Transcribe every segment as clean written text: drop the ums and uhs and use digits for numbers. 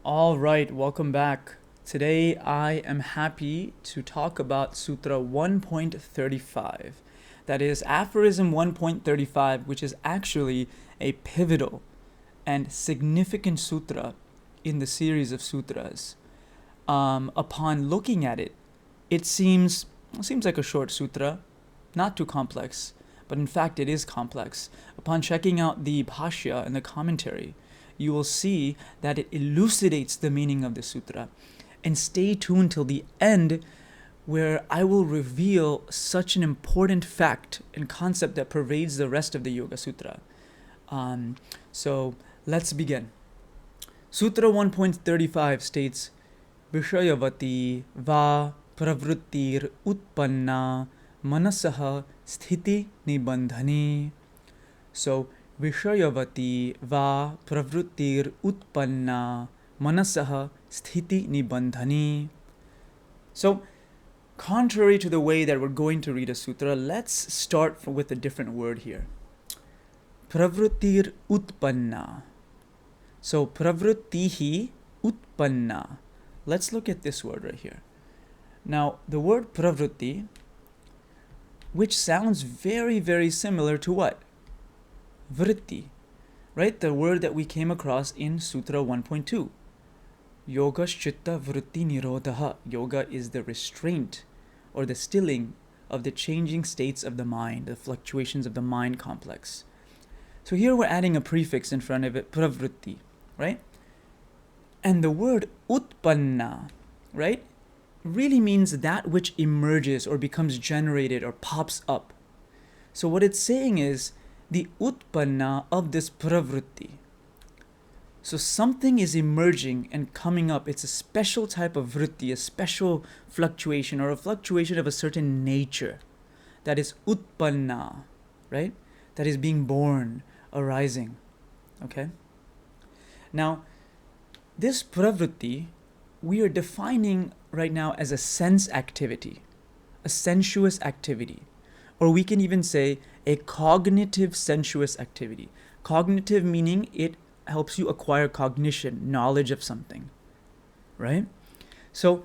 All right, welcome back. Today I am happy to talk about Sutra 1.35. That is Aphorism 1.35, which is actually a pivotal and significant sutra in the series of sutras. Upon looking at it, it seems like a short sutra, not too complex, but in fact it is complex. Upon checking out the bhashya and the commentary, you will see that it elucidates the meaning of the sutra. And stay tuned till the end, where I will reveal such an important fact and concept that pervades the rest of the Yoga Sutra. So let's begin. Sutra 1.35 states, Vishayavati va pravrittir utpanna manasaha sthiti nibandhani. So, Vishayavati va pravrittir utpanna manasaha sthiti nibandhani. So, contrary to the way that we're going to read a sutra, let's start with a different word here. Pravrittir utpanna. So, pravrittihi utpanna. Let's look at this word right here. Now, the word pravritti, which sounds very, very similar to what? Vritti, right? The word that we came across in Sutra 1.2. Yoga Chitta Vritti Nirodha. Yoga is the restraint or the stilling of the changing states of the mind, the fluctuations of the mind complex. So here we're adding a prefix in front of it, pravritti, right? And the word utpanna, right, really means that which emerges or becomes generated or pops up. So what it's saying is the utpanna of this pravritti. So something is emerging and coming up. It's a special type of vritti, a special fluctuation or a fluctuation of a certain nature that is utpanna, right? That is being born, arising. Okay? Now, this pravritti we are defining right now as a sense activity, a sensuous activity. Or we can even say a cognitive sensuous activity. Cognitive meaning it helps you acquire cognition, knowledge of something, right? So,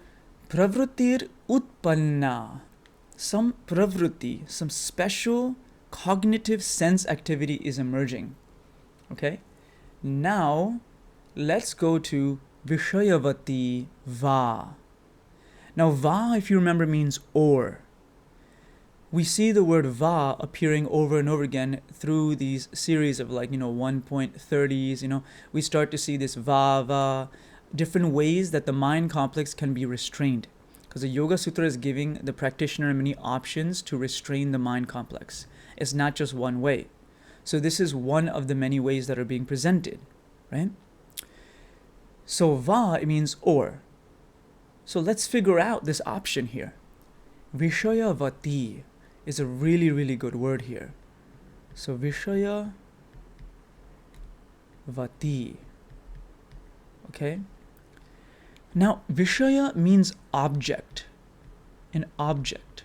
pravrittir utpanna, some pravritti, some special cognitive sense activity is emerging, okay? Now, let's go to Vishayavati va. Now, va, if you remember, means or. We see the word va appearing over and over again through these series of 1.30s, we start to see this va, different ways that the mind complex can be restrained. Because the Yoga Sutra is giving the practitioner many options to restrain the mind complex. It's not just one way. So this is one of the many ways that are being presented, right? So va, it means or. So let's figure out this option here. Vishayavati is a really, really good word here. So Vishayavati. Okay? Now, Vishaya means object. An object.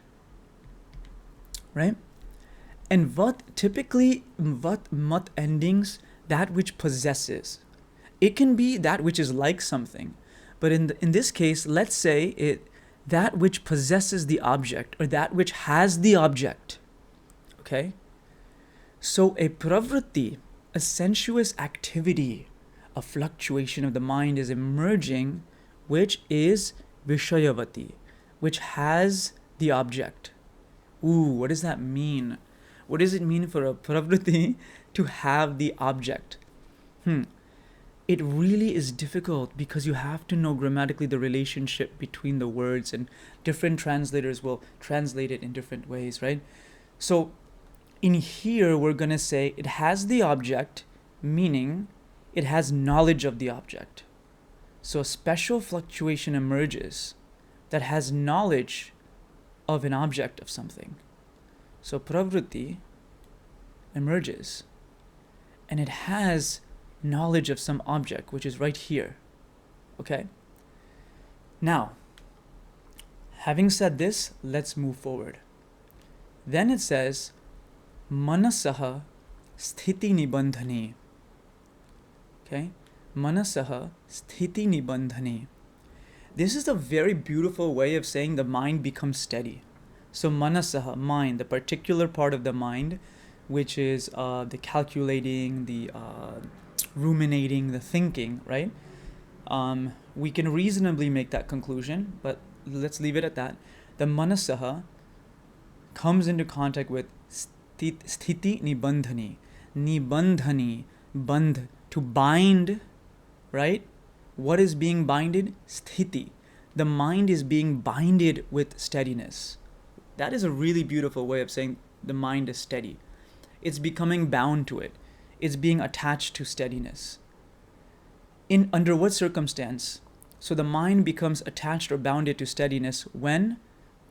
Right? And Vat, typically, Vat, Mat endings, that which possesses. It can be that which is like something. But in this case, let's say that which possesses the object, or that which has the object. Okay? So a pravritti, a sensuous activity, a fluctuation of the mind is emerging, which is Vishayavati, which has the object. Ooh, what does that mean? What does it mean for a pravritti to have the object? It really is difficult because you have to know grammatically the relationship between the words, and different translators will translate it in different ways, right? So in here, we're going to say it has the object, meaning it has knowledge of the object. So a special fluctuation emerges that has knowledge of an object of something. So pravritti emerges and it has knowledge of some object, which is right here. Okay? Now, having said this, let's move forward. Then it says, Manasaha sthiti nibandhani. Okay? Manasaha sthiti nibandhani. This is a very beautiful way of saying the mind becomes steady. So manasaha, mind, the particular part of the mind, which is the calculating, the ruminating, the thinking, right? We can reasonably make that conclusion, but let's leave it at that. The manasaha comes into contact with sthiti nibandhani. Nibandhani, bandh, to bind, right? What is being binded? Sthiti. The mind is being binded with steadiness. That is a really beautiful way of saying the mind is steady. It's becoming bound to it. It's being attached to steadiness. In under what circumstance? So the mind becomes attached or bounded to steadiness when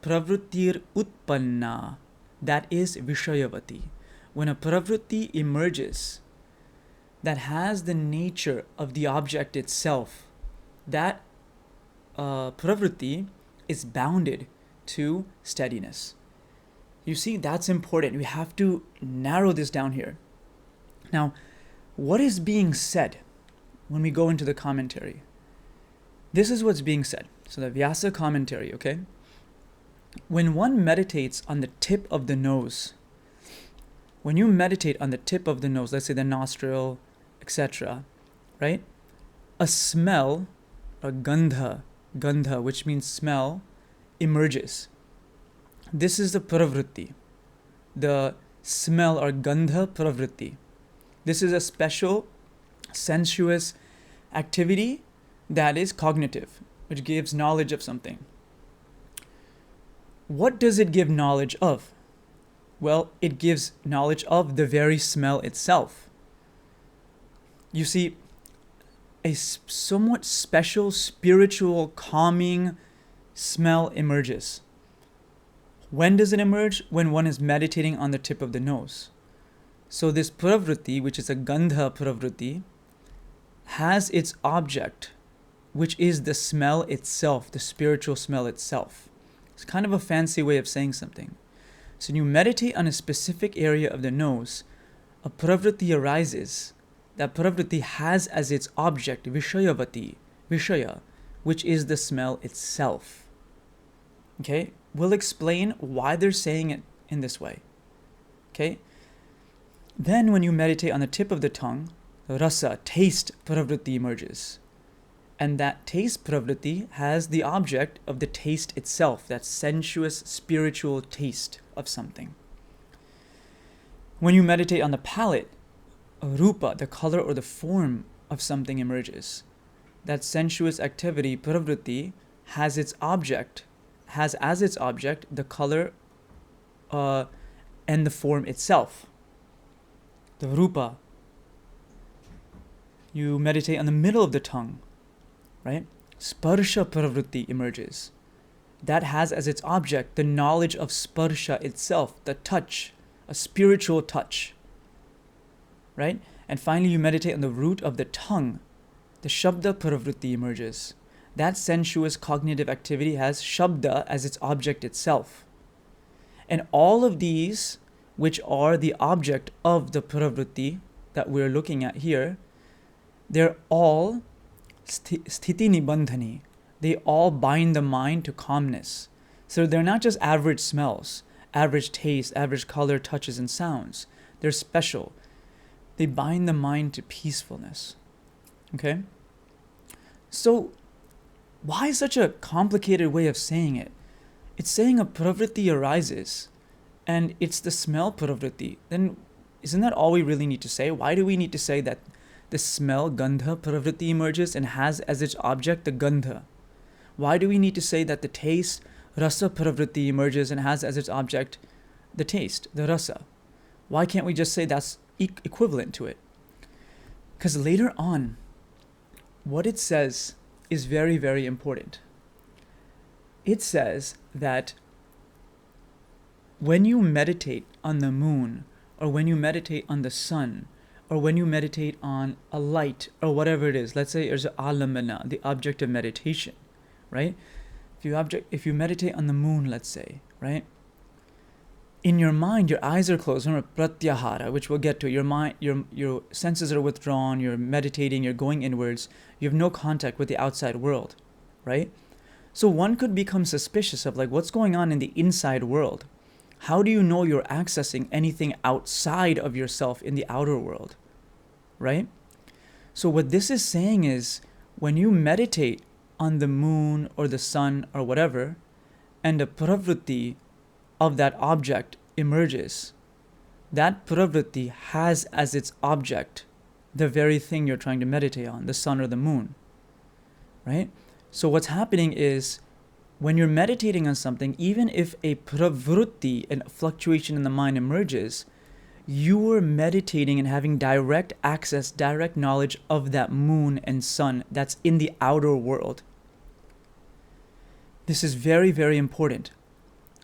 pravrittir utpanna, that is vishayavati. When a pravritti emerges that has the nature of the object itself, that pravritti is bounded to steadiness. You see, that's important. We have to narrow this down here. Now, what is being said when we go into the commentary? This is what's being said. So the Vyasa commentary, okay? When one meditates on the tip of the nose, when you meditate on the tip of the nose, let's say the nostril, etc., right? A smell, a gandha, which means smell, emerges. This is the pravritti, the smell or gandha pravritti. This is a special sensuous activity that is cognitive, which gives knowledge of something. What does it give knowledge of? Well, it gives knowledge of the very smell itself. You see, a somewhat special, spiritual, calming smell emerges. When does it emerge? When one is meditating on the tip of the nose. So this pravritti, which is a gandha pravritti, has its object, which is the smell itself, the spiritual smell itself. It's kind of a fancy way of saying something. So when you meditate on a specific area of the nose, a pravritti arises. That pravritti has as its object vishayavati, vishaya, which is the smell itself. Okay? We'll explain why they're saying it in this way. Okay? Then when you meditate on the tip of the tongue, rasa, taste pravritti emerges. And that taste pravritti has the object of the taste itself, that sensuous, spiritual taste of something. When you meditate on the palate, rupa, the color or the form of something emerges. That sensuous activity, pravritti, has as its object the color and the form itself. The rupa. You meditate on the middle of the tongue, right? Sparsha pravritti emerges. That has as its object the knowledge of sparsha itself, the touch, a spiritual touch, right? And finally, you meditate on the root of the tongue. The shabda pravritti emerges. That sensuous cognitive activity has shabda as its object itself. And all of these, which are the object of the pravritti that we're looking at here, they're all sthiti nibandhani. They all bind the mind to calmness. So they're not just average smells, average taste, average color, touches, and sounds. They're special. They bind the mind to peacefulness. Okay? So, why such a complicated way of saying it? It's saying a pravritti arises, and it's the smell pravritti. Then, isn't that all we really need to say? Why do we need to say that the smell, gandha, pravritti emerges and has as its object the gandha? Why do we need to say that the taste, rasa pravritti emerges and has as its object the taste, the rasa? Why can't we just say that's equivalent to it? Because later on, what it says is very, very important. It says that when you meditate on the moon, or when you meditate on the sun, or when you meditate on a light, or whatever it is, let's say there's alamana, the object of meditation, right? If you meditate on the moon, let's say, right? in your mind, your eyes are closed. Remember, pratyahara, which we'll get to. Your mind, your senses are withdrawn. You're meditating. You're going inwards. You have no contact with the outside world, right? So one could become suspicious of like what's going on in the inside world. How do you know you're accessing anything outside of yourself in the outer world, right? So what this is saying is when you meditate on the moon or the sun or whatever, and the pravrutti of that object emerges, that pravrutti has as its object the very thing you're trying to meditate on, the sun or the moon, right? So what's happening is when you're meditating on something, even if a pravrutti, a fluctuation in the mind emerges, you are meditating and having direct access, direct knowledge of that moon and sun that's in the outer world. This is very, very important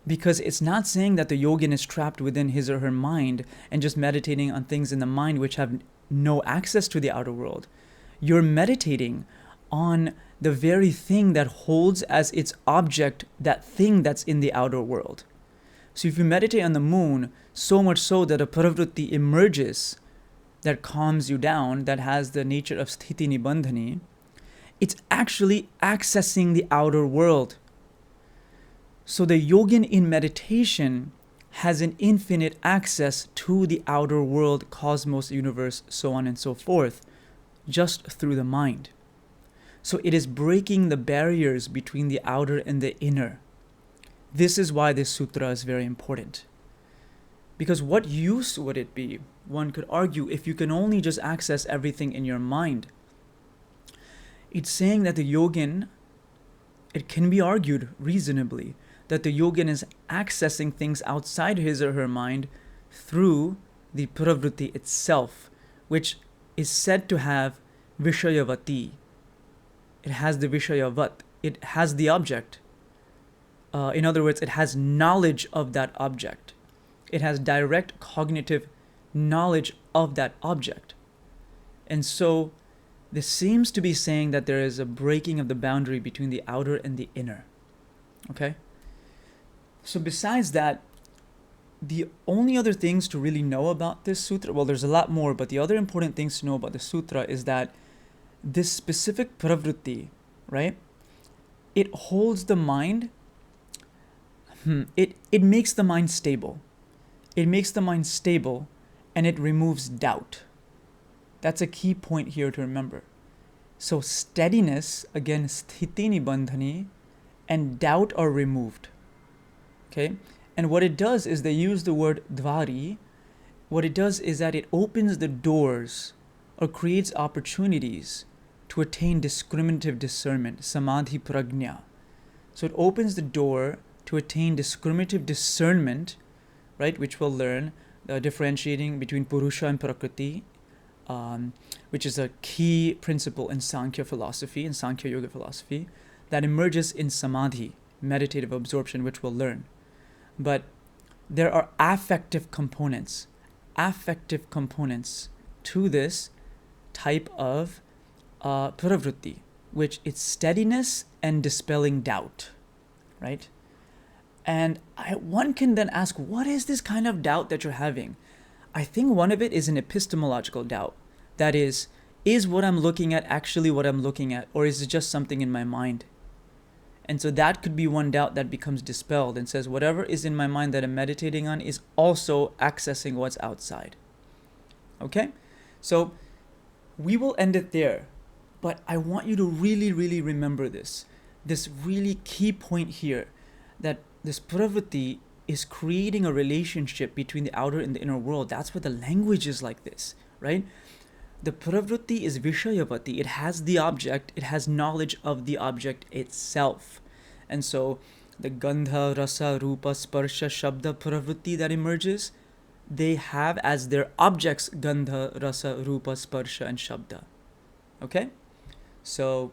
because it's not saying that the yogin is trapped within his or her mind and just meditating on things in the mind which have no access to the outer world. You're meditating on the very thing that holds as its object that thing that's in the outer world. So if you meditate on the moon, so much so that a pravrutti emerges that calms you down, that has the nature of sthiti nibandhani, it's actually accessing the outer world. So the yogin in meditation has an infinite access to the outer world, cosmos, universe, so on and so forth, just through the mind. So it is breaking the barriers between the outer and the inner. This is why this sutra is very important. Because what use would it be, one could argue, if you can only just access everything in your mind? It's saying that the yogin, it can be argued reasonably, that the yogin is accessing things outside his or her mind through the pravrutti itself, which is said to have vishayavati. It has the vishayavat. It has the object. In other words, it has knowledge of that object. It has direct cognitive knowledge of that object. And so this seems to be saying that there is a breaking of the boundary between the outer and the inner. Okay? So besides that, the only other things to really know about this sutra, well, there's a lot more, but the other important things to know about the sutra is that this specific pravrutti, right? It holds the mind, it makes the mind stable. It makes the mind stable and it removes doubt. That's a key point here to remember. So steadiness, again, sthiti nibandhani, and doubt are removed. Okay? And what it does is they use the word dvari. What it does is that it opens the doors or creates opportunities to attain discriminative discernment, samadhi prajna. So it opens the door to attain discriminative discernment, right, which we'll learn, differentiating between purusha and prakriti, which is a key principle in Sankhya philosophy, in Sankhya Yoga philosophy, that emerges in samadhi, meditative absorption, which we'll learn. But there are affective components to this type of pravrutti, which is steadiness and dispelling doubt, right? And one can then ask, what is this kind of doubt that you're having? I think one of it is an epistemological doubt. That is what I'm looking at actually what I'm looking at, or is it just something in my mind? And so that could be one doubt that becomes dispelled and says, whatever is in my mind that I'm meditating on is also accessing what's outside. Okay? So we will end it there. But I want you to really, really remember this really key point here, that this pravrutti is creating a relationship between the outer and the inner world. That's what the language is like this, right? The pravrutti is vishayavati. It has the object. It has knowledge of the object itself. And so the gandha, rasa, rupa, sparsha, shabda pravrutti that emerges, they have as their objects gandha, rasa, rupa, sparsha, and shabda. Okay? So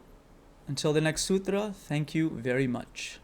until the next sutra, thank you very much.